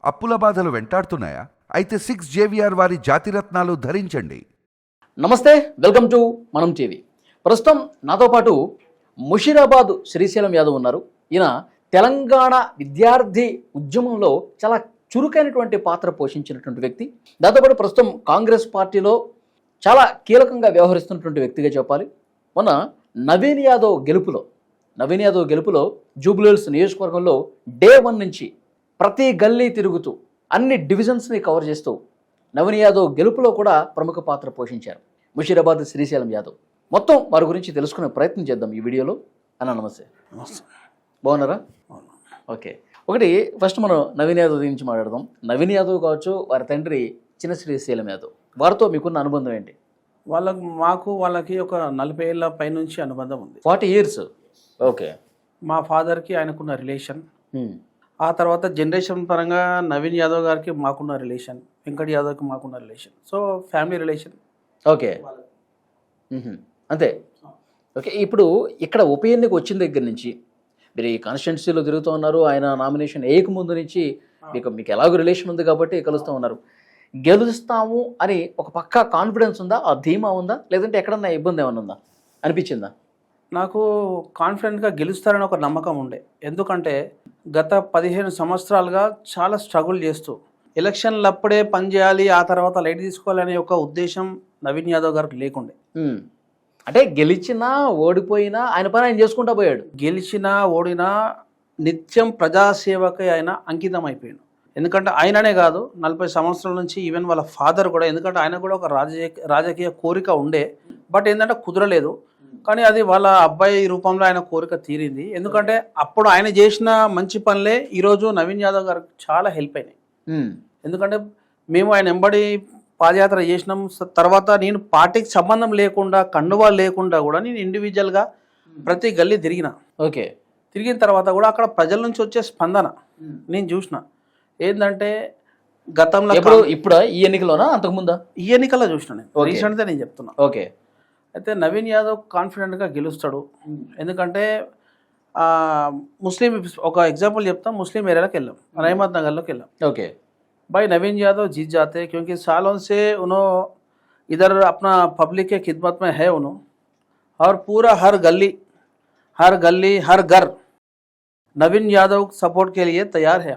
అప్పుల బాధలు వెంటాడుతున్నాయా? అయితే 6 JVR వారి జాతిరత్నాలు ధరించండి. నమస్తే, వెల్కమ్ టు మనం టీవీ. ప్రస్తుతం నాతో పాటు ముషీరాబాద్ శ్రీశైలం యాదవ్ ఉన్నారు. ఈయన తెలంగాణ విద్యార్థి ఉద్యమంలో చాలా చురుకైనటువంటి పాత్ర పోషించినటువంటి వ్యక్తి. దాంతోపాటు ప్రస్తుతం కాంగ్రెస్ పార్టీలో చాలా కీలకంగా వ్యవహరిస్తున్నటువంటి వ్యక్తిగా చెప్పాలి. మొన్న నవీన్ యాదవ్ గెలుపులో జూబ్లీహిల్స్ నియోజకవర్గంలో డే 1 నుంచి ప్రతి గల్లీ తిరుగుతూ అన్ని డివిజన్స్ని కవర్ చేస్తూ నవీన్ యాదవ్ గెలుపులో కూడా ప్రముఖ పాత్ర పోషించారు ముషీరాబాద్ శ్రీశైలం యాదవ్. మొత్తం వారి గురించి తెలుసుకునే ప్రయత్నం చేద్దాం ఈ వీడియోలో. అన్న నమస్తే. బాగున్నారా? ఓకే, ఒకటి ఫస్ట్ మనం నవీన్ యాదవ్ గురించి మాట్లాడదాం. నవీన్ యాదవ్ కావచ్చు, వారి తండ్రి చిన్న శ్రీశైలం యాదవ్, వారితో మీకున్న అనుబంధం ఏంటి? వాళ్ళకి ఒక 40 ఏళ్ళ పైనుంచి అనుబంధం ఉంది. 40 years. ఓకే. మా ఫాదర్కి ఆయనకున్న రిలేషన్, ఆ తర్వాత జనరేషన్ పరంగా నవీన్ యాదవ్ గారికి మాకున్న రిలేషన్, వెంకట్ యాదవ్కి మాకున్న relation, so family relation. Okay, అంతే. ఓకే, ఇప్పుడు ఇక్కడ ఉప ఎన్నిక వచ్చిన దగ్గర నుంచి మీరు ఈ కాన్స్టిట్యున్సీలో తిరుగుతూ ఉన్నారు. ఆయన నామినేషన్ వేయకముందు నుంచి మీకు ఎలాగో రిలేషన్ ఉంది కాబట్టి కలుస్తూ ఉన్నారు. గెలుస్తాము అని ఒక పక్కా కాన్ఫిడెన్స్ ఉందా, ఆ ధీమా ఉందా, లేదంటే ఎక్కడన్నా ఇబ్బంది ఏమైనా ఉందా అనిపించిందా? నాకు కాన్ఫిడెంట్గా గెలుస్తారని ఒక నమ్మకం ఉండే. ఎందుకంటే గత 15 సంవత్సరాలుగా చాలా స్ట్రగుల్ చేస్తూ ఎలక్షన్లు అప్పుడే పని చేయాలి, ఆ తర్వాత లైట్ తీసుకోవాలనే ఒక ఉద్దేశం నవీన్ యాదవ్ గారికి లేకుండే. అంటే గెలిచినా ఓడిపోయినా ఆయన పని ఆయన చేసుకుంటా పోయాడు. గెలిచినా ఓడినా నిత్యం ప్రజాసేవకై ఆయన అంకితం అయిపోయాడు. ఎందుకంటే ఆయననే కాదు, 40 సంవత్సరాల నుంచి ఈవెన్ వాళ్ళ ఫాదర్ కూడా, ఎందుకంటే ఆయన కూడా ఒక రాజకీయ కోరిక ఉండే, బట్ ఏంటంటే కుదరలేదు. కానీ అది వాళ్ళ అబ్బాయి రూపంలో ఆయన కోరిక తీరింది. ఎందుకంటే అప్పుడు ఆయన చేసిన మంచి పనులే ఈరోజు నవీన్ యాదవ్ గారికి చాలా హెల్ప్ అయినాయి. ఎందుకంటే మేము ఆయన వెంబడి పాదయాత్ర చేసినాం. తర్వాత నేను పార్టీకి సంబంధం లేకుండా, కండువా లేకుండా కూడా నేను ఇండివిజువల్గా ప్రతి గల్లీ తిరిగిన. ఓకే, తిరిగిన తర్వాత కూడా అక్కడ ప్రజల నుంచి వచ్చే స్పందన నేను చూసిన. ఏంటంటే గతంలో ఇప్పుడు ఈ ఎన్నికలోనా అంతకుముందా? ఈ ఎన్నికల్లో చూసిన నేను, రీసెంట్గా నేను చెప్తున్నా. ఓకే, అయితే నవీన్ యాదవ్ కాన్ఫిడెంట్గా గెలుస్తాడు. ఎందుకంటే ముస్లిం, ఒక ఎగ్జాంపుల్ చెప్తాం, ముస్లిం ఏరియాలోకి వెళ్ళాం, रहमत नगरలోకి వెళ్ళాం. ఓకే, भाई नवीन यादव जीत जाते क्योंकि सालों से उन्होंने इधर अपना पब्लिक के खिदमत में है उन्होंने, और पूरा हर गली हर घर नवीन यादव सपोर्ट के लिए तैयार है.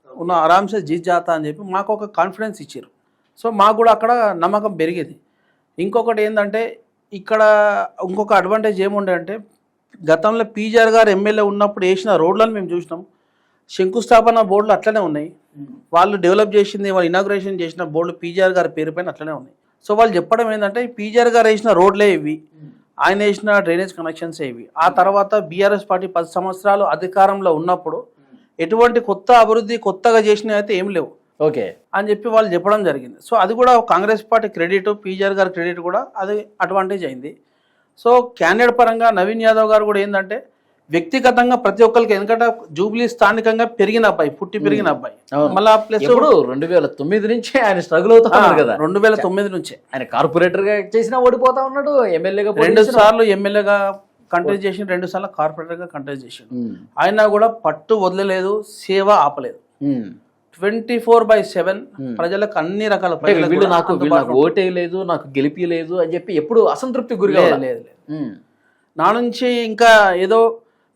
उन्हें आराम से जीत जाता అని చెప్పి మాకు ఒక కాన్ఫిడెన్స్ ఇచ్చారు. సో మాకు కూడా అక్కడ నమ్మకం పెరిగేది. ఇంకొకటి ఏంటంటే ఇక్కడ ఇంకొక అడ్వాంటేజ్ ఏముండే అంటే, గతంలో పీజీఆర్ గారు ఎమ్మెల్యే ఉన్నప్పుడు వేసిన రోడ్లను మేము చూసినాం. శంకుస్థాపన బోర్డులు అట్లనే ఉన్నాయి. వాళ్ళు డెవలప్ చేసింది, వాళ్ళు ఇనాగ్రేషన్ చేసిన బోర్డులు పీజీఆర్ గారి పేరు పైన అట్లనే ఉన్నాయి. సో వాళ్ళు చెప్పడం ఏంటంటే పీజీఆర్ గారు వేసిన రోడ్లే ఇవి, ఆయన వేసిన డ్రైనేజ్ కనెక్షన్సే ఇవి. ఆ తర్వాత బీఆర్ఎస్ పార్టీ 10 సంవత్సరాలు అధికారంలో ఉన్నప్పుడు ఎటువంటి కొత్త అభివృద్ధి కొత్తగా చేసినవి అయితే ఏం లేవు. ఓకే అని చెప్పి వాళ్ళు చెప్పడం జరిగింది. సో అది కూడా కాంగ్రెస్ పార్టీ క్రెడిట్, పీజీఆర్ గారి క్రెడిట్ కూడా అది అడ్వాంటేజ్ అయింది. సో క్యాండిడేట్ పరంగా నవీన్ యాదవ్ గారు కూడా ఏంటంటే వ్యక్తిగతంగా ప్రతి ఒక్కరికి, ఎందుకంటే జూబ్లీ స్థానికంగా పెరిగిన అబ్బాయి, పుట్టి పెరిగిన అబ్బాయి. మళ్ళీ ప్లస్ 2009 నుంచి ఆయన స్ట్రగుల్ అవుతా ఉన్నారు కదా. 2009 నుంచే ఆయన కార్పొరేటర్ గా చేసినా ఓడిపోతా ఉన్నాడు, ఎమ్మెల్యేగా 2 సార్లు ఎమ్మెల్యేగా కంటెస్ట్ చేసి, 2 సార్లు కార్పొరేటర్ గా కంటెస్ట్ చేసిండు. ఆయన కూడా పట్టు వదలలేదు, సేవ ఆపలేదు. 24/7 ప్రజలకు అన్ని రకాల నాకు ఓటే లేదు, నాకు గెలిపి లేదు అని చెప్పి ఎప్పుడు అసంతృప్తి గురి లేదు. నా నుంచి ఇంకా ఏదో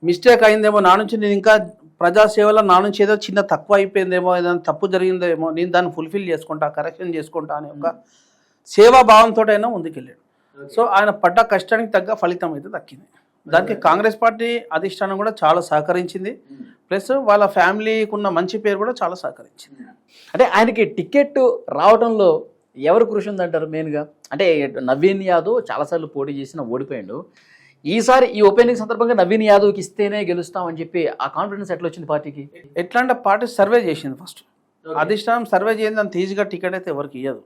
మిస్టేక్ అయిందేమో, నా నుంచి నేను ఇంకా ప్రజాసేవలో నా నుంచి ఏదో చిన్న తక్కువ అయిపోయిందేమో, ఏదైనా తప్పు జరిగిందేమో, నేను దాన్ని ఫుల్ఫిల్ చేసుకుంటా, కరెక్షన్ చేసుకుంటా అనే ఒక సేవాభావంతో అయినా ముందుకెళ్ళాడు. సో ఆయన పడ్డ కష్టానికి తగ్గ ఫలితం అయితే దక్కింది. దానికి కాంగ్రెస్ పార్టీ అధిష్టానం కూడా చాలా సహకరించింది, ప్లస్ వాళ్ళ ఫ్యామిలీకి ఉన్న మంచి పేరు కూడా చాలా సహకరించింది. అంటే ఆయనకి టికెట్ రావడంలో ఎవరు కృషి ఉందంటారు మెయిన్గా? అంటే నవీన్ యాదవ్ చాలాసార్లు పోటీ చేసిన ఓడిపోయాడు. ఈసారి ఈ ఉప ఎన్నిక సందర్భంగా నవీన్ యాదవ్కి ఇస్తేనే గెలుస్తామని చెప్పి ఆ కాన్ఫిడెన్స్ ఎట్లా వచ్చింది పార్టీకి? ఎట్లా అంటే పార్టీ సర్వే చేసింది. ఫస్ట్ అధిష్టానం సర్వే చేసింది, అంత ఈజీగా టికెట్ అయితే ఎవరికి ఇవ్వదు.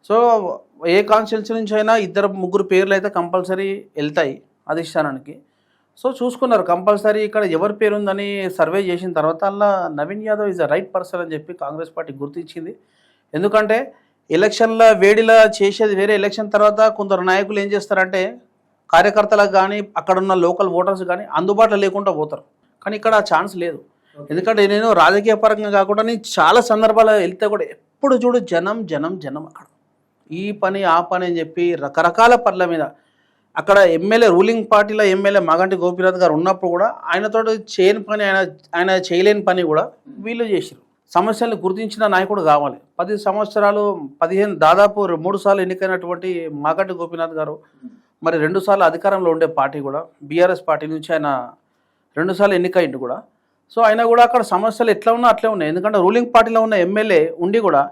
సో ఏ కాన్స్టిట్యున్సీ నుంచి అయినా 2-3 పేర్లు అయితే కంపల్సరీ వెళ్తాయి అధిష్టానానికి. సో చూసుకున్నారు కంపల్సరీ ఇక్కడ ఎవరి పేరు ఉందని సర్వే చేసిన తర్వాత అలా Naveen Yadav is a right person అని చెప్పి కాంగ్రెస్ పార్టీ గుర్తించింది. ఎందుకంటే ఎలక్షన్ల వేడిలా చేసేది వేరే, ఎలక్షన్ తర్వాత కొందరు నాయకులు ఏం చేస్తారంటే కార్యకర్తలకు కానీ అక్కడ ఉన్న లోకల్ ఓటర్స్ కానీ అందుబాటులో లేకుండా పోతారు. కానీ ఇక్కడ ఆ ఛాన్స్ లేదు. ఎందుకంటే నేను రాజకీయ పరంగా కాకుండా నేను చాలా సందర్భాలు వెళ్తే కూడా ఎప్పుడు చూడు జనం జనం జనం అక్కడ ఈ పని ఆ పని అని చెప్పి రకరకాల పనుల మీద అక్కడ ఎమ్మెల్యే రూలింగ్ పార్టీలో ఎమ్మెల్యే మాగంటి గోపీనాథ్ గారు ఉన్నప్పుడు కూడా ఆయనతో చేయని పని ఆయన చేయలేని పని కూడా వీళ్ళు చేసారు. సమస్యలను గుర్తించిన నాయకుడు కావాలి. 10 సంవత్సరాలు 15 దాదాపు 3 సార్లు ఎన్నికైనటువంటి మాగంటి గోపీనాథ్ గారు మరి 2 సార్లు అధికారంలో ఉండే పార్టీ కూడా బీఆర్ఎస్ పార్టీ నుంచి ఆయన 2 సార్లు ఎన్నికైంది కూడా. సో ఆయన కూడా అక్కడ సమస్యలు ఎట్లా ఉన్నా అట్లే ఉన్నాయి. ఎందుకంటే రూలింగ్ పార్టీలో ఉన్న ఎమ్మెల్యే ఉండి కూడా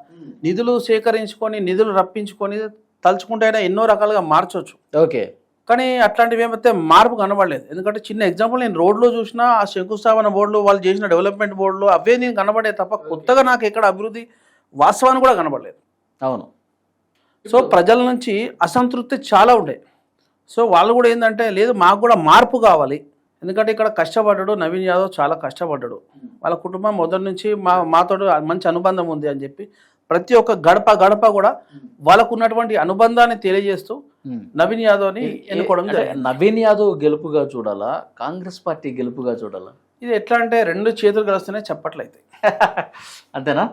నిధులు సేకరించుకొని నిధులు రప్పించుకొని తలుచుకుంటే అయినా ఎన్నో రకాలుగా మార్చవచ్చు. ఓకే, కానీ అట్లాంటివి ఏమైతే మార్పు కనబడలేదు. ఎందుకంటే చిన్న ఎగ్జాంపుల్ నేను రోడ్లో చూసినా ఆ శంకుస్థాపన బోర్డులు వాళ్ళు చేసిన డెవలప్మెంట్ బోర్డులు అవే నేను కనబడే తప్ప కొత్తగా నాకు ఎక్కడ అభివృద్ధి వాస్తవాన్ని కూడా కనబడలేదు. అవును. సో ప్రజల నుంచి అసంతృప్తి చాలా ఉండే. సో వాళ్ళు కూడా ఏంటంటే లేదు మాకు కూడా మార్పు కావాలి. ఎందుకంటే ఇక్కడ కష్టపడ్డాడు నవీన్ యాదవ్, చాలా కష్టపడ్డాడు. వాళ్ళ కుటుంబం మొదటి నుంచి మాతో మంచి అనుబంధం ఉంది అని చెప్పి ప్రతి ఒక్క గడప గడప కూడా వాళ్ళకు ఉన్నటువంటి అనుబంధాన్ని తెలియజేస్తూ నవీన్ యాదవ్ని ఎన్నుకోవడం జరిగింది. నవీన్ యాదవ్ గెలుపుగా చూడాలా, కాంగ్రెస్ పార్టీ గెలుపుగా చూడాలా? ఇది ఎట్లా అంటే 2 చేతులు కలిస్తేనే చప్పట్లయితే అంతేనా?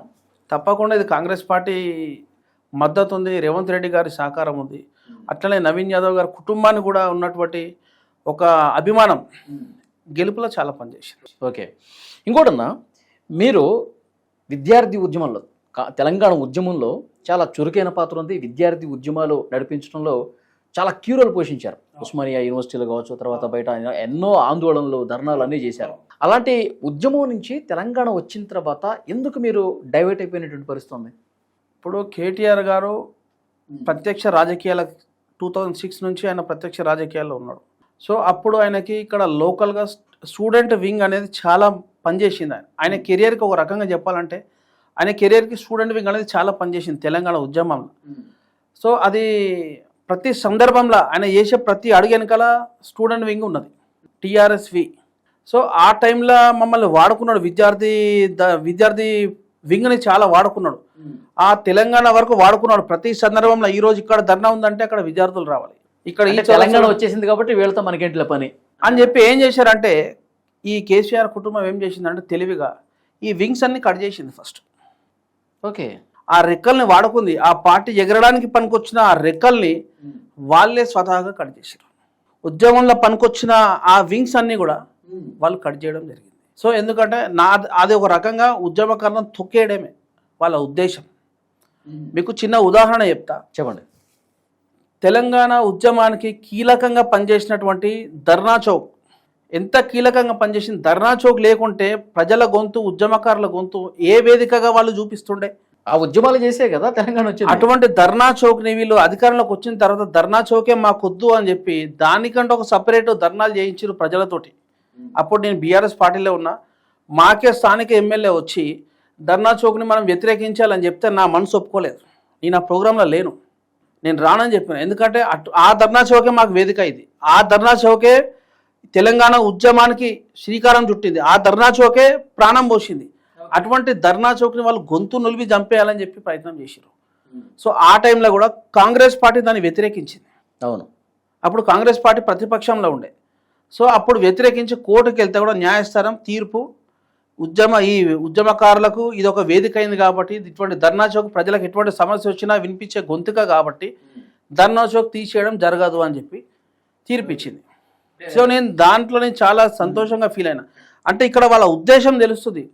తప్పకుండా ఇది కాంగ్రెస్ పార్టీ మద్దతు ఉంది, రేవంత్ రెడ్డి గారి సహకారం ఉంది. అట్లనే నవీన్ యాదవ్ గారి కుటుంబానికి కూడా ఉన్నటువంటి ఒక అభిమానం గెలుపులో చాలా పనిచేసింది. ఓకే, ఇంకోటన్నా మీరు విద్యార్థి ఉద్యమంలో తెలంగాణ ఉద్యమంలో చాలా చురుకైన పాత్ర ఉంది. విద్యార్థి ఉద్యమాలు నడిపించడంలో చాలా కీ రోల్ పోషించారు. ఉస్మానియా యూనివర్సిటీలో కావచ్చు, తర్వాత బయట ఎన్నో ఆందోళనలు ధర్నాలు అన్నీ చేశారు. అలాంటి ఉద్యమం నుంచి తెలంగాణ వచ్చిన తర్వాత ఎందుకు మీరు డైవర్ట్ అయిపోయినటువంటి పరిస్థితి ఉంది? ఇప్పుడు కేటీఆర్ గారు ప్రత్యక్ష రాజకీయాల 2006 నుంచి ఆయన ప్రత్యక్ష రాజకీయాల్లో ఉన్నాడు. సో అప్పుడు ఆయనకి ఇక్కడ లోకల్గా స్టూడెంట్ వింగ్ అనేది చాలా పనిచేసింది. ఆయన కెరియర్కి ఒక రకంగా చెప్పాలంటే ఆయన కెరియర్కి స్టూడెంట్ వింగ్ అనేది చాలా పనిచేసింది తెలంగాణ ఉద్యమంలో. సో అది ప్రతి సందర్భంలో ఆయన చేసే ప్రతి అడుగు వెనకాల స్టూడెంట్ వింగ్ ఉన్నది, టీఆర్ఎస్వి. సో ఆ టైంలో మమ్మల్ని వాడుకున్నాడు, విద్యార్థి వింగ్ని చాలా వాడుకున్నాడు. ఆ తెలంగాణ వరకు వాడుకున్నాడు ప్రతి సందర్భంలో. ఈ రోజు ఇక్కడ ధర్నా ఉందంటే అక్కడ విద్యార్థులు రావాలి, ఇక్కడ ఈ తెలంగాణ వచ్చేసింది కాబట్టి వీళ్ళతో మనకేంటిల పని అని చెప్పి ఏం చేశారంటే ఈ కేసీఆర్ కుటుంబం ఏం చేసిందంటే తెలివిగా ఈ వింగ్స్ అన్ని కట్ చేసింది ఫస్ట్. ఓకే, ఆ రెక్కల్ని వాడుకుంది. ఆ పార్టీ ఎగరడానికి పనికొచ్చిన ఆ రెక్కల్ని వాళ్ళే స్వతహాగా కట్ చేశారు. ఉద్యమంలో పనికొచ్చిన ఆ వింగ్స్ అన్ని కూడా వాళ్ళు కట్ చేయడం జరిగింది. సో ఎందుకంటే అది ఒక రకంగా ఉద్యమకాలను తొక్కేయడమే వాళ్ళ ఉద్దేశం. మీకు చిన్న ఉదాహరణ చెప్తా, చెప్పండి. తెలంగాణ ఉద్యమానికి కీలకంగా పనిచేసినటువంటి ధర్నా చౌక్ ఎంత కీలకంగా పనిచేసింది. ధర్నా చౌక్ లేకుంటే ప్రజల గొంతు, ఉద్యమకారుల గొంతు ఏ వేదికగా వాళ్ళు చూపిస్తుండే? ఆ ఉద్యమాలు చేసే కదా తెలంగాణ వచ్చింది. అటువంటి ధర్నా చౌక్ని వీళ్ళు అధికారంలోకి వచ్చిన తర్వాత ధర్నా చౌకే మాకొద్దు అని చెప్పి దానికంటే ఒక సపరేట్ ధర్నాలు చేయించారు ప్రజలతోటి. అప్పుడు నేను బీఆర్ఎస్ పార్టీలో ఉన్నా, మాకే స్థానిక ఎమ్మెల్యే వచ్చి ధర్నా చౌక్ని మనం వ్యతిరేకించాలని చెప్తే నా మనసు ఒప్పుకోలేదు. నేను ఆ ప్రోగ్రాంలో లేను, నేను రానని చెప్పాను. ఎందుకంటే ఆ ధర్నా చౌకే మాకు వేదిక ఇది. ఆ ధర్నా చౌకే తెలంగాణ ఉద్యమానికి శ్రీకారం చుట్టింది. ఆ ధర్నా చౌకే ప్రాణం పోసింది. అటువంటి ధర్నా చౌక్ని వాళ్ళు గొంతు నులిపి చంపేయాలని చెప్పి ప్రయత్నం చేశారు. సో ఆ టైంలో కూడా కాంగ్రెస్ పార్టీ దాన్ని వ్యతిరేకించింది. అవును, అప్పుడు కాంగ్రెస్ పార్టీ ప్రతిపక్షంలో ఉండే. సో అప్పుడు వ్యతిరేకించి కోర్టుకు వెళ్తే కూడా న్యాయస్థానం తీర్పు ఈ ఉద్యమకారులకు ఇది ఒక వేదిక అయింది కాబట్టి ఇటువంటి ధర్నా చౌక్ ప్రజలకు ఎటువంటి సమస్య వచ్చినా వినిపించే గొంతుక కాబట్టి ధర్నా చౌక్ తీసేయడం జరగదు అని చెప్పి తీర్పిచ్చింది. సో నేను చాలా సంతోషంగా ఫీల్ అయినా. అంటే ఇక్కడ వాళ్ళ ఉద్దేశం తెలుస్తుంది.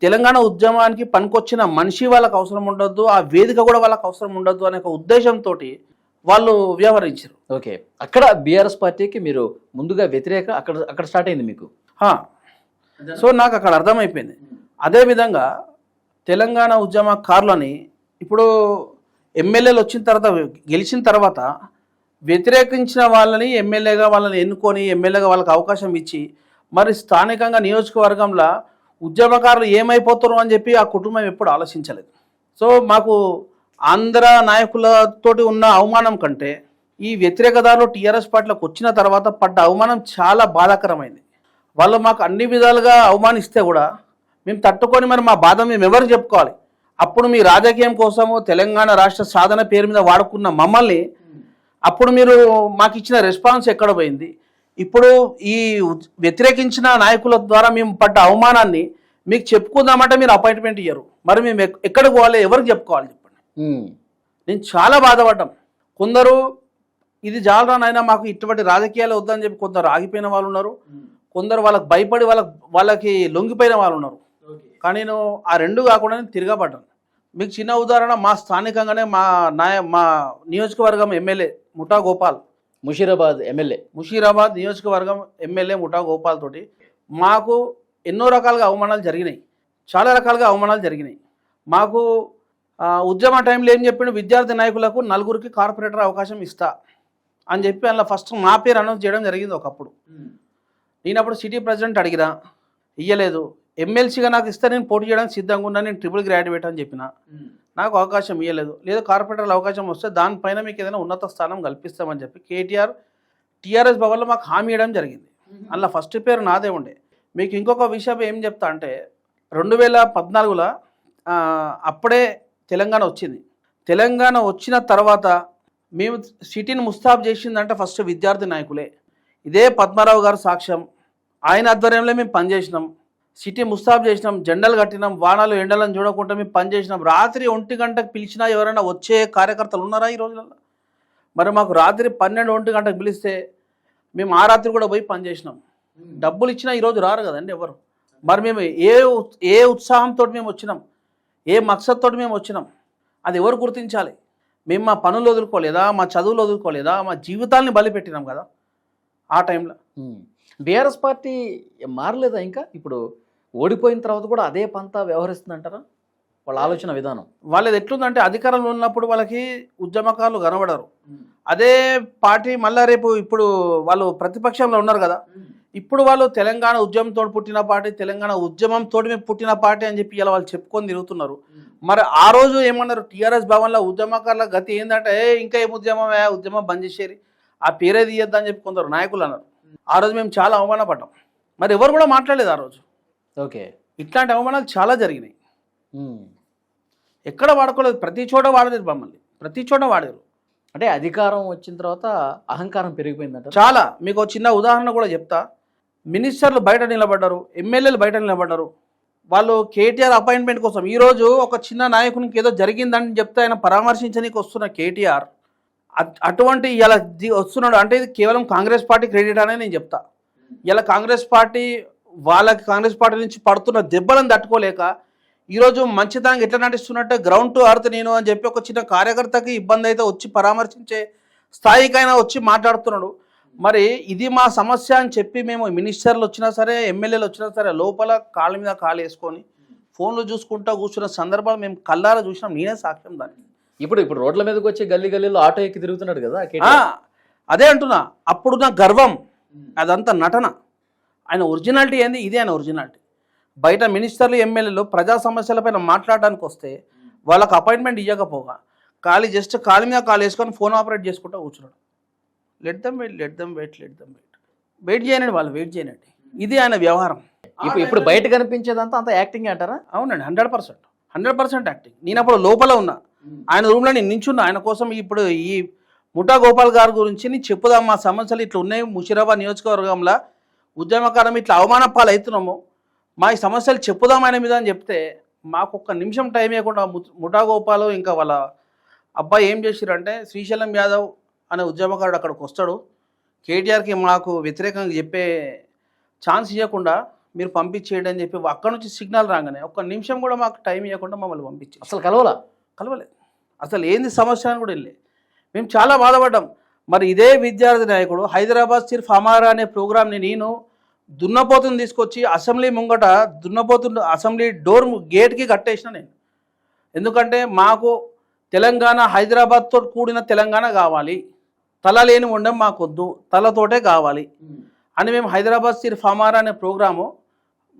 తెలంగాణ ఉద్యమానికి పనికొచ్చిన మనిషి వాళ్ళకి అవసరం ఉండొద్దు, ఆ వేదిక కూడా వాళ్ళకి అవసరం ఉండొద్దు అనే ఒక ఉద్దేశంతో వాళ్ళు వ్యవహరించారు. ఓకే, అక్కడ బీఆర్ఎస్ పార్టీకి మీరు ముందుగా వ్యతిరేక అక్కడ స్టార్ట్ అయింది మీకు. సో నాకు అక్కడ అర్థమైపోయింది. అదేవిధంగా తెలంగాణ ఉద్యమకారులని ఇప్పుడు ఎమ్మెల్యేలు వచ్చిన తర్వాత గెలిచిన తర్వాత వ్యతిరేకించిన వాళ్ళని ఎమ్మెల్యేగా వాళ్ళని ఎన్నుకొని ఎమ్మెల్యేగా వాళ్ళకి అవకాశం ఇచ్చి మరి స్థానికంగా నియోజకవర్గంలో ఉద్యమకారులు ఏమైపోతారు అని చెప్పి ఆ కుటుంబం ఎప్పుడు ఆలోచించలేదు. సో మాకు ఆంధ్ర నాయకులతోటి ఉన్న అవమానం కంటే ఈ వ్యతిరేకదారులు టీఆర్ఎస్ పార్టీలోకి వచ్చిన తర్వాత పడ్డ అవమానం చాలా బాధాకరమైంది. వాళ్ళు మాకు అన్ని విధాలుగా అవమానిస్తే కూడా మేము తట్టుకొని మరి మా బాధ మేము ఎవరు చెప్పుకోవాలి? అప్పుడు మీ రాజకీయం కోసము తెలంగాణ రాష్ట్ర సాధన పేరు మీద వాడుకున్న మమ్మల్ని అప్పుడు మీరు మాకు ఇచ్చిన రెస్పాన్స్ ఎక్కడ పోయింది? ఇప్పుడు ఈ వ్యతిరేకించిన నాయకుల ద్వారా మేము పడ్డ అవమానాన్ని మీకు చెప్పుకుందామంటే మీరు అపాయింట్మెంట్ ఇయ్యరు. మరి మేము ఎక్కడికి పోవాలి, ఎవరికి చెప్పుకోవాలి చెప్పండి. నేను చాలా బాధపడ్డాం. కొందరు ఇది జాలరా నాయనా మాకు ఇటువంటి రాజకీయాలు వద్దని చెప్పి కొందరు ఆగిపోయిన వాళ్ళు ఉన్నారు, కొందరు వాళ్ళకి భయపడి వాళ్ళకి లొంగిపోయిన వాళ్ళు ఉన్నారు. కానీ నేను ఆ రెండు కాకుండా నేను తిరగబడ్డాను. మీకు చిన్న ఉదాహరణ, మా స్థానికంగానే మా నియోజకవర్గం ఎమ్మెల్యే ముఠా గోపాల్, ముషీరాబాద్ నియోజకవర్గం ఎమ్మెల్యే ముఠా గోపాల్ తోటి మాకు ఎన్నో రకాలుగా అవమానాలు జరిగినాయి, చాలా రకాలుగా అవమానాలు జరిగినాయి. మాకు ఉద్యమ టైంలో ఏం చెప్పిండు, విద్యార్థి నాయకులకు 4 కార్పొరేటర్ అవకాశం ఇస్తా అని చెప్పి అందులో ఫస్ట్ మా పేరు అనౌన్స్ చేయడం జరిగింది ఒకప్పుడు. నేను అప్పుడు సిటీ ప్రెసిడెంట్ అడిగినా, ఇయ్యలేదు. ఎమ్మెల్సీగా నాకు ఇస్తే నేను పోటీ చేయడానికి సిద్ధంగా ఉన్నా, నేను ట్రిపుల్ గ్రాడ్యుయేట్ అని చెప్పిన, నాకు అవకాశం ఇవ్వలేదు. లేదు కార్పొరేటర్ల అవకాశం వస్తే దానిపైన మీకు ఏదైనా ఉన్నత స్థానం కల్పిస్తామని చెప్పి కేటీఆర్ టీఆర్ఎస్ భవన్లో మాకు హామీ ఇవ్వడం జరిగింది. అందులో ఫస్ట్ పేరు నాదే ఉండే. మీకు ఇంకొక విషయం ఏం చెప్తా అంటే 2014లో అప్పుడే తెలంగాణ వచ్చింది. తెలంగాణ వచ్చిన తర్వాత మేము సిటీని ముస్తాబ్ చేసిందంటే ఫస్ట్ విద్యార్థి నాయకులే. ఇదే పద్మారావు గారు సాక్ష్యం. ఆయన ఆధ్వర్యంలో మేము పనిచేసినాం, సిటీ ముస్తాబ్ చేసినాం, జెండాలు కట్టినాం, వానాలు ఎండలను చూడకుండా మేము పనిచేసినాం. రాత్రి 1 గంటకు పిలిచినా ఎవరైనా వచ్చే కార్యకర్తలు ఉన్నారా ఈ రోజులలో? మరి మాకు రాత్రి 12-1 గంటకు పిలిస్తే మేము ఆ రాత్రి కూడా పోయి పనిచేసినాం. డబ్బులు ఇచ్చినా ఈరోజు రారు కదండి ఎవరు. మరి మేము ఏ ఉత్సాహంతో మేము వచ్చినాం, ఏ మక్సద్తో మేము వచ్చినాం, అది ఎవరు గుర్తించాలి? మేము మా పనులు వదులుకోలేదా, మా చదువులు వదులుకోలేదా, మా జీవితాల్ని బలిపెట్టినాం కదా ఆ టైంలో. బీఆర్ఎస్ పార్టీ మారలేదా ఇంకా? ఇప్పుడు ఓడిపోయిన తర్వాత కూడా అదే పంతా వ్యవహరిస్తుందంటారా వాళ్ళ ఆలోచన విధానం? వాళ్ళది ఎట్లుందంటే అధికారంలో ఉన్నప్పుడు వాళ్ళకి ఉద్యమకారులు కనబడరు. అదే పార్టీ మళ్ళా రేపు ఇప్పుడు వాళ్ళు ప్రతిపక్షంలో ఉన్నారు కదా, ఇప్పుడు వాళ్ళు తెలంగాణ ఉద్యమంతో పుట్టిన పార్టీ, తెలంగాణ ఉద్యమంతో మేము పుట్టిన పార్టీ అని చెప్పి ఇలా వాళ్ళు చెప్పుకొని తిరుగుతున్నారు. మరి ఆ రోజు ఏమన్నారు, టీఆర్ఎస్ భవన్లో ఉద్యమకారుల గతి ఏంటంటే ఇంకా ఏం ఉద్యమం బంద్ చేసేది, ఆ పేరే తీయొద్దని చెప్పి కొందరు నాయకులు అన్నారు. ఆ రోజు మేము చాలా అవమానపడ్డాం. మరి ఎవరు కూడా మాట్లాడలేదు ఆ రోజు. ఓకే, ఇట్లాంటి అవమానాలు చాలా జరిగినాయి. ఎక్కడ వాడుకోలేదు, ప్రతి చోట వాడలేదు మమ్మల్ని, ప్రతి చోట వాడారు. అంటే అధికారం వచ్చిన తర్వాత అహంకారం పెరిగిపోయిందంట చాలా. మీకు చిన్న ఉదాహరణ కూడా చెప్తా. మినిస్టర్లు బయట నిలబడ్డారు, ఎమ్మెల్యేలు బయట నిలబడ్డారు. వాళ్ళు కేటీఆర్ అపాయింట్మెంట్ కోసం ఈరోజు ఒక చిన్న నాయకునికి ఏదో జరిగిందని చెప్తే ఆయన పరామర్శించడానికి వస్తున్న కేటీఆర్ అటువంటి ఇలా వస్తున్నాడు అంటే ఇది కేవలం కాంగ్రెస్ పార్టీ క్రెడిట్ అనే నేను చెప్తా. ఇలా కాంగ్రెస్ పార్టీ నుంచి పడుతున్న దెబ్బలను తట్టుకోలేక ఈరోజు మంచితనంగా ఎట్లా నటిస్తున్నట్టే గ్రౌండ్ టు అర్త్ నేను అని చెప్పి ఒక చిన్న కార్యకర్తకి ఇబ్బంది అయితే వచ్చి పరామర్శించే స్థాయికైనా వచ్చి మాట్లాడుతున్నాడు. మరి ఇది మా సమస్య అని చెప్పి మేము మినిస్టర్లు వచ్చినా సరే, ఎమ్మెల్యేలు వచ్చినా సరే లోపల కాళ్ళ మీద కాళ్ళు వేసుకొని ఫోన్లు చూసుకుంటూ కూర్చున్న సందర్భాలు మేము కళ్ళారా చూసినాం. నేనే సాక్ష్యం దానికి. ఇప్పుడు రోడ్ల మీదకి వచ్చి గల్లీలో ఆటో ఎక్కి తిరుగుతున్నాడు కదా. అదే అంటున్నా, అప్పుడున్న గర్వం అదంతా నటన. ఆయన ఒరిజినాలిటీ ఏంది, ఇదే ఆయన ఒరిజినాలిటీ. బయట మినిస్టర్లు ఎమ్మెల్యేలు ప్రజా సమస్యలపైన మాట్లాడడానికి వస్తే వాళ్ళకి అపాయింట్మెంట్ ఇవ్వకపోగా జస్ట్ కాలు మీద కాలు వేసుకొని ఫోన్ ఆపరేట్ చేసుకుంటూ కూర్చున్నాడు. లెట్ దమ్ వెయిట్ చేయనండి, వాళ్ళు వెయిట్ చేయనండి. ఇది ఆయన వ్యవహారం. ఇప్పుడు బయట కనిపించేదంతా అంత యాక్టింగ్ అంటారా? అవునండి, 100% యాక్టింగ్. నేను అప్పుడు లోపల ఉన్నా, ఆయన రూమ్లో నేను నించున్నా. ఆయన కోసం ఇప్పుడు ఈ ముఠా గోపాల్ గారి గురించి నేను చెప్పుదాం, మా సమస్యలు ఇట్లా ఉన్నాయి, ముషీరాబాద్ నియోజకవర్గంలో ఉద్యమకారం ఇట్లా అవమాన పాలు అవుతున్నాము, మా ఈ సమస్యలు చెప్పుదాం ఆయన మీద అని చెప్తే మాకు ఒక్క నిమిషం టైం ఇవ్వకుండా ముఠా గోపాల్ ఇంకా వాళ్ళ అబ్బాయి ఏం చేసిరంటే, శ్రీశైలం యాదవ్ అనే ఉద్యమకారుడు అక్కడికి వస్తాడు, కేటీఆర్కి మాకు వ్యతిరేకంగా చెప్పే ఛాన్స్ ఇవ్వకుండా మీరు పంపించేయండి అని చెప్పి అక్కడ నుంచి సిగ్నల్ రాగానే ఒక్క నిమిషం కూడా మాకు టైం ఇవ్వకుండా మమ్మల్ని పంపించి అసలు కలవలేదు. అసలు ఏంది సమస్య అని కూడా వెళ్ళి మేము చాలా బాధపడ్డాం. మరి ఇదే విద్యార్థి నాయకుడు హైదరాబాద్ సిర్ఫ్ హమారా అనే ప్రోగ్రామ్ని నేను దున్నపోతుని తీసుకొచ్చి అసెంబ్లీ ముంగట అసెంబ్లీ డోర్ గేట్కి కట్టేసిన నేను. ఎందుకంటే మాకు తెలంగాణ హైదరాబాద్తో కూడిన తెలంగాణ కావాలి, తల లేని ఉండం మాకొద్దు, తలతోటే కావాలి అని మేము హైదరాబాద్ సిర్ఫ్ హమారా అనే ప్రోగ్రాము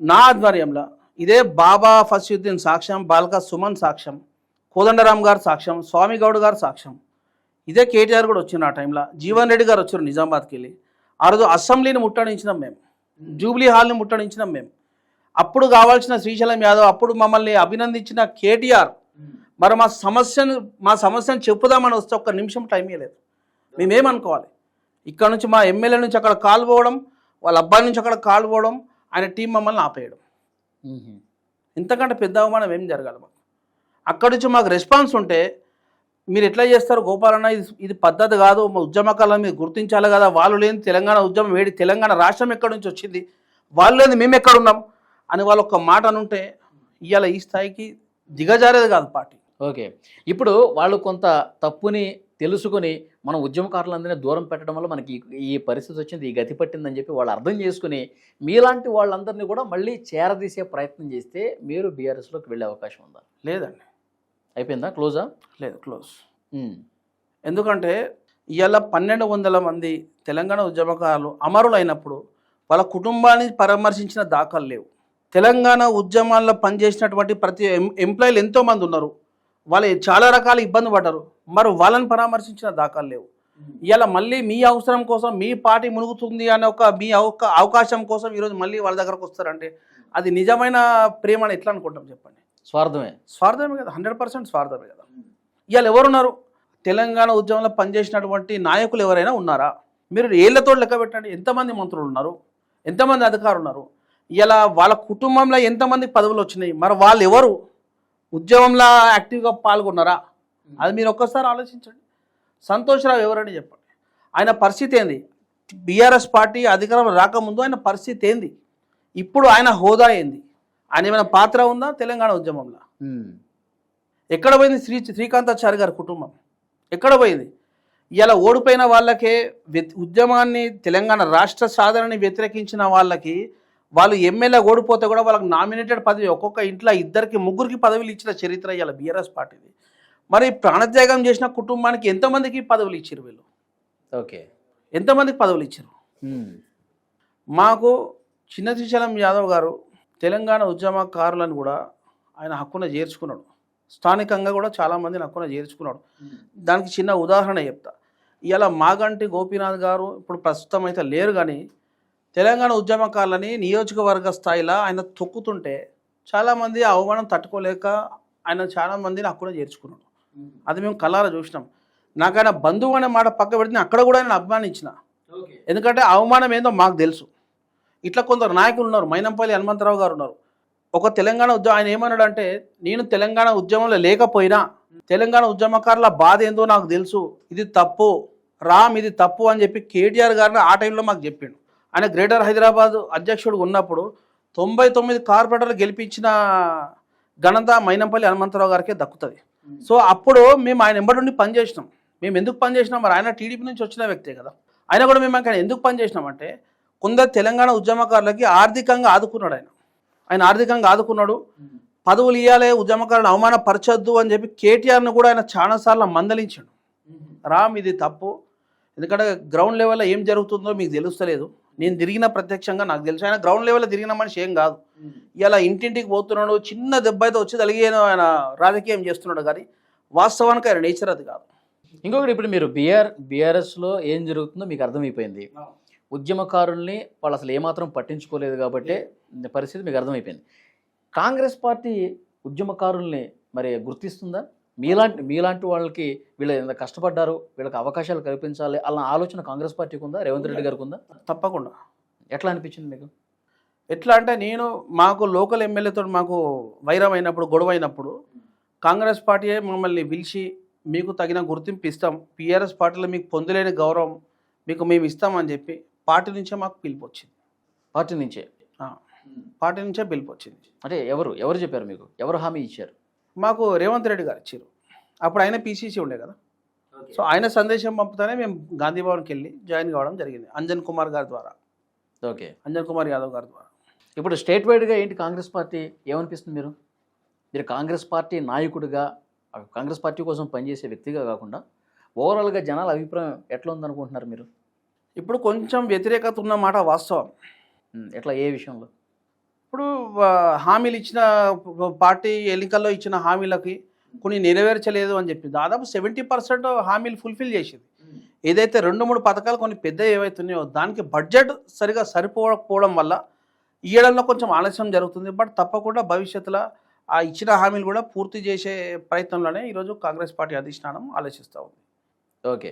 నా ఆధ్వర్యంలో ఇదే బాబా ఫస్యుద్దీన్ సాక్ష్యం, బాల్కా సుమన్ సాక్ష్యం, కోదండరామ్ గారు సాక్ష్యం, స్వామి గౌడ్ గారు సాక్ష్యం, ఇదే కేటీఆర్ కూడా వచ్చిన ఆ టైంలో, జీవన్ రెడ్డి గారు వచ్చారు నిజామాబాద్కి వెళ్ళి. ఆ రోజు అసెంబ్లీని ముట్టడించినాం మేము, జూబ్లీ హాల్ని ముట్టడించినాం మేము. అప్పుడు కావాల్సిన శ్రీశైలం యాదవ్, అప్పుడు మమ్మల్ని అభినందించిన కేటీఆర్ మరి మా సమస్యను చెప్పుదామని వస్తే ఒక్క నిమిషం టైం ఇవ్వలేదు. మేమేమనుకోవాలి? ఇక్కడ నుంచి మా ఎమ్మెల్యే నుంచి అక్కడ కాల్ పోవడం, వాళ్ళ అబ్బాయి నుంచి అక్కడ కాల్ పోవడం, ఆయన టీం మమ్మల్ని ఆపేయడం. ఇంతకంటే పెద్ద అవమానం ఏం జరగాలి మాకు? అక్కడి నుంచి మాకు రెస్పాన్స్ ఉంటే మీరు ఎట్లా చేస్తారు గోపాలన్న, ఇది పద్ధతి కాదు, మా ఉద్యమకాలను మీరు గుర్తించాలి కదా, వాళ్ళు లేని తెలంగాణ ఉద్యమం వేడి, తెలంగాణ రాష్ట్రం ఎక్కడి నుంచి వచ్చింది, వాళ్ళు లేని మేము ఎక్కడున్నాం అని వాళ్ళు ఒక మాట అనుంటే ఇవాళ ఈ స్థాయికి దిగజారేది కాదు పార్టీ. ఓకే, ఇప్పుడు వాళ్ళు కొంత తప్పుని తెలుసుకొని మనం ఉద్యమకారులందరినీ దూరం పెట్టడం వల్ల మనకి ఈ పరిస్థితి వచ్చింది, ఈ గతి పట్టిందని చెప్పి వాళ్ళు అర్థం చేసుకుని మీలాంటి వాళ్ళందరినీ కూడా మళ్ళీ చేరదీసే ప్రయత్నం చేస్తే మీరు బీఆర్ఎస్లోకి వెళ్ళే అవకాశం ఉందా? లేదండి. అయిపోయిందా? క్లోజా? లేదు, క్లోజ్. ఎందుకంటే ఇవాళ 1200 మంది తెలంగాణ ఉద్యమకారులు అమరులైనప్పుడు వాళ్ళ కుటుంబాన్ని పరామర్శించిన దాఖలు లేవు. తెలంగాణ ఉద్యమాల్లో పనిచేసినటువంటి ప్రతి ఎంప్లాయీలు ఎంతోమంది ఉన్నారు, వాళ్ళు చాలా రకాల ఇబ్బంది పడ్డారు, మరి వాళ్ళని పరామర్శించిన దాఖలు లేవు. ఇవాళ మళ్ళీ మీ అవసరం కోసం మీ పార్టీ మునుగుతుంది అనే మీ అవకాశం కోసం ఈరోజు మళ్ళీ వాళ్ళ దగ్గరకు వస్తారంటే అది నిజమైన ప్రేమ అని ఎట్లా అనుకుంటాం చెప్పండి? స్వార్థమే కదా, 100% స్వార్థమే కదా. ఇవాళ ఎవరున్నారు తెలంగాణ ఉద్యమంలో పనిచేసినటువంటి నాయకులు ఎవరైనా ఉన్నారా? మీరు ఏళ్లతో లెక్క పెట్టండి, ఎంతమంది మంత్రులు ఉన్నారు, ఎంతమంది అధికారులు ఉన్నారు, ఇలా వాళ్ళ కుటుంబంలో ఎంతమందికి పదవులు వచ్చినాయి, మరి వాళ్ళు ఎవరు ఉద్యమంలో యాక్టివ్గా పాల్గొన్నారా? అది మీరు ఒక్కసారి ఆలోచించండి. సంతోష్ రావు ఎవరని చెప్పండి, ఆయన పరిస్థితి ఏంది? బీఆర్ఎస్ పార్టీ అధికారం రాకముందు ఆయన పరిస్థితి ఏంది, ఇప్పుడు ఆయన హోదా ఏంది, ఆయన ఏమైనా పాత్ర ఉందా తెలంగాణ ఉద్యమంలో? ఎక్కడ పోయింది శ్రీకాంతాచారి గారి కుటుంబం? ఎక్కడ పోయింది? ఇలా ఓడిపోయిన వాళ్ళకే ఉద్యమాన్ని తెలంగాణ రాష్ట్ర సాధనని వ్యతిరేకించిన వాళ్ళకి వాళ్ళు ఎమ్మెల్యే ఓడిపోతే కూడా వాళ్ళకి నామినేటెడ్ పదవి ఒక్కొక్క ఇంట్లో 2-3 పదవులు ఇచ్చిన చరిత్ర ఇలా బీఆర్ఎస్ పార్టీది. మరి ప్రాణత్యాగం చేసిన కుటుంబానికి ఎంతమందికి పదవులు ఇచ్చారు వీళ్ళు? ఓకే, ఎంతమందికి పదవులు ఇచ్చారు? మాకు చిన్న శ్రీశైలం యాదవ్ గారు తెలంగాణ ఉద్యమకారులను కూడా ఆయన హక్కున చేర్చుకున్నాడు, స్థానికంగా కూడా చాలామందిని హక్కున చేర్చుకున్నాడు. దానికి చిన్న ఉదాహరణ చెప్తా. ఇలా మాగంటి గోపీనాథ్ గారు ఇప్పుడు ప్రస్తుతం అయితే లేరు, కానీ తెలంగాణ ఉద్యమకారులని నియోజకవర్గ స్థాయిలో ఆయన తొక్కుతుంటే చాలామంది అవమానం తట్టుకోలేక ఆయన చాలామందిని హక్కున చేర్చుకున్నాడు. అది మేము కళ్ళారా చూసినాం. నాకు ఆయన బంధువు అనే మాట పక్క పెడితే అక్కడ కూడా ఆయన అభిమానించిన, ఎందుకంటే అవమానం ఏందో మాకు తెలుసు. ఇట్లా కొందరు నాయకులు ఉన్నారు, మైనంపల్లి హనుమంతరావు గారు ఉన్నారు. ఒక తెలంగాణ ఉద్యమం ఆయన ఏమన్నాడు అంటే, నేను తెలంగాణ ఉద్యమంలో లేకపోయినా తెలంగాణ ఉద్యమకారుల బాధ ఏందో నాకు తెలుసు, ఇది తప్పు రామ్, ఇది తప్పు అని చెప్పి కేటీఆర్ గారిని ఆ టైంలో మాకు చెప్పిండు. ఆయన గ్రేటర్ హైదరాబాద్ అధ్యక్షుడు ఉన్నప్పుడు 99 కార్పొరేటర్లు గెలిపించిన ఘనత మైనంపల్లి హనుమంతరావు గారికే దక్కుతుంది. సో అప్పుడు మేము ఆయన ఎంబడి పనిచేసినాం. మేము ఎందుకు పనిచేసినాం? మరి ఆయన టీడీపీ నుంచి వచ్చిన వ్యక్తే కదా. ఆయన కూడా మేము ఆయన ఎందుకు పనిచేసినామంటే కొందరు తెలంగాణ ఉద్యమకారులకి ఆర్థికంగా ఆదుకున్నాడు. ఆయన ఆర్థికంగా ఆదుకున్నాడు. పదవులు ఇవ్వాలి, ఉద్యమకారులను అవమానపరచొద్దు అని చెప్పి కేటీఆర్ను కూడా ఆయన చాలాసార్లు మందలించాడు. రామ్, ఇది తప్పు, ఎందుకంటే గ్రౌండ్ లెవెల్లో ఏం జరుగుతుందో మీకు తెలుస్తలేదు, నేను తిరిగిన ప్రత్యక్షంగా నాకు తెలుసు. ఆయన గ్రౌండ్ లెవెల్లో తిరిగిన మనిషి ఏం కాదు. ఇలా ఇంటింటికి పోతున్నాడు, చిన్న దెబ్బ అయితే వచ్చి తలిగేను ఆయన రాజకీయం చేస్తున్నాడు, కానీ వాస్తవానికి ఆయన నేచర్ అది కాదు. ఇంకొకటి, ఇప్పుడు మీరు బీఆర్ఎస్లో ఏం జరుగుతుందో మీకు అర్థమైపోయింది. ఉద్యమకారుల్ని వాళ్ళు అసలు ఏమాత్రం పట్టించుకోలేదు కాబట్టి పరిస్థితి మీకు అర్థమైపోయింది. కాంగ్రెస్ పార్టీ ఉద్యమకారుల్ని మరి గుర్తిస్తుందా? మీలాంటి వాళ్ళకి వీళ్ళు ఎంత కష్టపడ్డారు, వీళ్ళకి అవకాశాలు కల్పించాలి అన్న ఆలోచన కాంగ్రెస్ పార్టీకి ఉందా, రేవంత్ రెడ్డి గారికి ఉందా? తప్పకుండా. ఎట్లా అనిపించింది మీకు? ఎట్లా అంటే, మాకు లోకల్ ఎమ్మెల్యేతో మాకు వైరం అయినప్పుడు, గొడవ అయినప్పుడు కాంగ్రెస్ పార్టీయే మమ్మల్ని పిలిచి మీకు తగిన గుర్తింపు ఇస్తాం, బీఆర్ఎస్ పార్టీలో మీకు పొందలేని గౌరవం మీకు మేము ఇస్తామని చెప్పి పార్టీ నుంచే మాకు పిలుపు వచ్చింది. పార్టీ నుంచే పిలుపు వచ్చింది. అంటే ఎవరు చెప్పారు మీకు? ఎవరు హామీ ఇచ్చారు? మాకు రేవంత్ రెడ్డి గారు ఇచ్చారు. అప్పుడు ఆయన పీసీసీ ఉండే కదా. సో ఆయన సందేశం పంపుతానే మేము గాంధీ భవన్కి వెళ్ళి జాయిన్ కావడం జరిగింది, అంజన్ కుమార్ గారి ద్వారా. ఓకే, అంజన్ కుమార్ యాదవ్ గారి ద్వారా. ఇప్పుడు స్టేట్ వైడ్గా ఏంటి కాంగ్రెస్ పార్టీ ఏమనిపిస్తుంది? మీరు కాంగ్రెస్ పార్టీ నాయకుడిగా, కాంగ్రెస్ పార్టీ కోసం పనిచేసే వ్యక్తిగా కాకుండా ఓవరాల్గా జనాల అభిప్రాయం ఎట్లా ఉందనుకుంటున్నారు మీరు? ఇప్పుడు కొంచెం వ్యతిరేకత ఉన్నమాట వాస్తవం. ఎట్లా, ఏ విషయంలో? ఇప్పుడు హామీలు ఇచ్చిన పార్టీ ఎన్నికల్లో ఇచ్చిన హామీలకి కొన్ని నెరవేర్చలేదు అని చెప్పి దాదాపు 70% హామీలు ఫుల్ఫిల్ చేసింది. ఏదైతే 2-3 పథకాలు కొన్ని పెద్ద ఏవైతున్నాయో దానికి బడ్జెట్ సరిగా సరిపోకపోవడం వల్ల ఇవ్వడంలో కొంచెం ఆలస్యం జరుగుతుంది. బట్ తప్పకుండా భవిష్యత్తులో ఆ ఇచ్చిన హామీలు కూడా పూర్తి చేసే ప్రయత్నంలోనే ఈరోజు కాంగ్రెస్ పార్టీ అధిష్టానం ఆలోచిస్తూ ఉంది. ఓకే,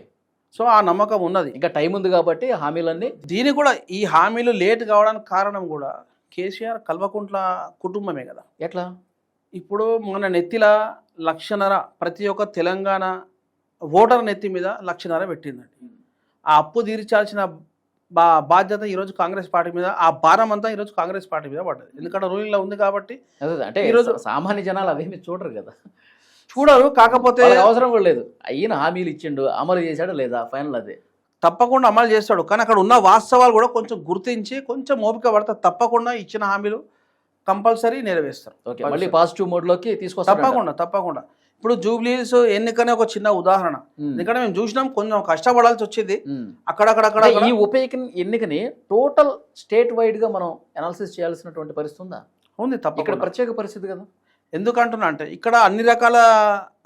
సో ఆ నమ్మకం ఉన్నది. ఇంకా టైం ఉంది కాబట్టి హామీలన్నీ. దీని కూడా ఈ హామీలు లేట్ కావడానికి కారణం కూడా కేసీఆర్ కల్వకుంట్ల కుటుంబమే కదా. ఎట్లా? ఇప్పుడు మన నెత్తిల 1,50,000 ప్రతి ఒక్క తెలంగాణ ఓటర్ నెత్తి మీద 1,50,000 పెట్టిందండి. ఆ అప్పు తీర్చాల్సిన బాధ్యత ఈరోజు కాంగ్రెస్ పార్టీ మీద, ఆ భారం అంతా ఈరోజు కాంగ్రెస్ పార్టీ మీద పడ్డది. ఎందుకంటే రూలింగ్లో ఉంది కాబట్టి. అదే అంటే ఈరోజు సామాన్య జనాలు అవేమి చూడరు కదా, చూడరు. కాకపోతే వాళ్ళకి అవసరం కూడా లేదు. అయిన హామీలు ఇచ్చిండు, అమలు చేశాడు లేదా, ఫైనల్ అదే తప్పకుండా అమలు చేస్తాడు. కానీ అక్కడ ఉన్న వాస్తవాలు కూడా కొంచెం గుర్తించి కొంచెం ఓపిక పడితే తప్పకుండా ఇచ్చిన హామీలు కంపల్సరీ నెరవేరుస్తారు. ఓకే, మళ్ళీ పాజిటివ్ మోడ్లోకి తీసుకొస్తారు. తప్పకుండా. ఇప్పుడు జూబ్లీస్ ఎన్నికనే ఒక చిన్న ఉదాహరణ. ఎందుకంటే మేము చూసినాం, కొంచెం కష్టపడాల్సి వచ్చింది అక్కడక్కడ. ఈ ఉప ఎన్నికని టోటల్ స్టేట్ వైడ్ గా మనం అనాలిసిస్ చేయాల్సినటువంటి పరిస్థితి ఉందా? ఉంది, తప్పకుండా. ఇక్కడ ప్రత్యేక పరిస్థితి కదా. ఎందుకంటున్నా అంటే ఇక్కడ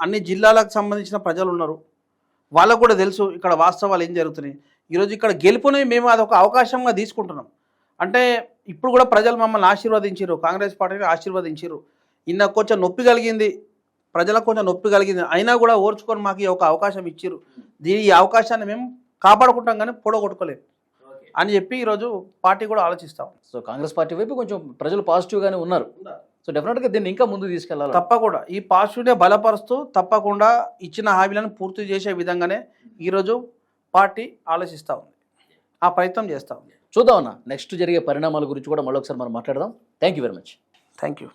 అన్ని జిల్లాలకు సంబంధించిన ప్రజలు ఉన్నారు, వాళ్ళకు కూడా తెలుసు ఇక్కడ వాస్తవాలు ఏం జరుగుతున్నాయి. ఈరోజు ఇక్కడ గెలుపుని మేము అదొక అవకాశంగా తీసుకుంటున్నాం. అంటే ఇప్పుడు కూడా ప్రజలు మమ్మల్ని ఆశీర్వదించారు, కాంగ్రెస్ పార్టీని ఆశీర్వదించారు. ఇన్న కొంచెం నొప్పి కలిగింది, ప్రజలకు కొంచెం నొప్పి కలిగింది, అయినా కూడా ఓర్చుకొని మాకు ఈ ఒక అవకాశం ఇచ్చారు. ఈ అవకాశాన్ని మేము కాపాడుకుంటాం కానీ పొడగొట్టుకోలేము అని చెప్పి ఈరోజు పార్టీ కూడా ఆలోచిస్తాం. సో కాంగ్రెస్ పార్టీ వైపు కొంచెం ప్రజలు పాజిటివ్గానే ఉన్నారు. సో డెఫినెట్గా దీన్ని ఇంకా ముందు తీసుకెళ్ళాలి. తప్పకుండా ఈ పాజిటివ్నే బలపరుస్తూ తప్పకుండా ఇచ్చిన హామీలను పూర్తి చేసే విధంగానే ఈరోజు పార్టీ ఆలోచిస్తూ ఉంది, ఆ ప్రయత్నం చేస్తూ ఉంది. చూద్దాం అన్న, నెక్స్ట్ జరిగే పరిణామాల గురించి కూడా మళ్ళీ ఒకసారి మనం మాట్లాడదాం. Thank you very much. Thank you.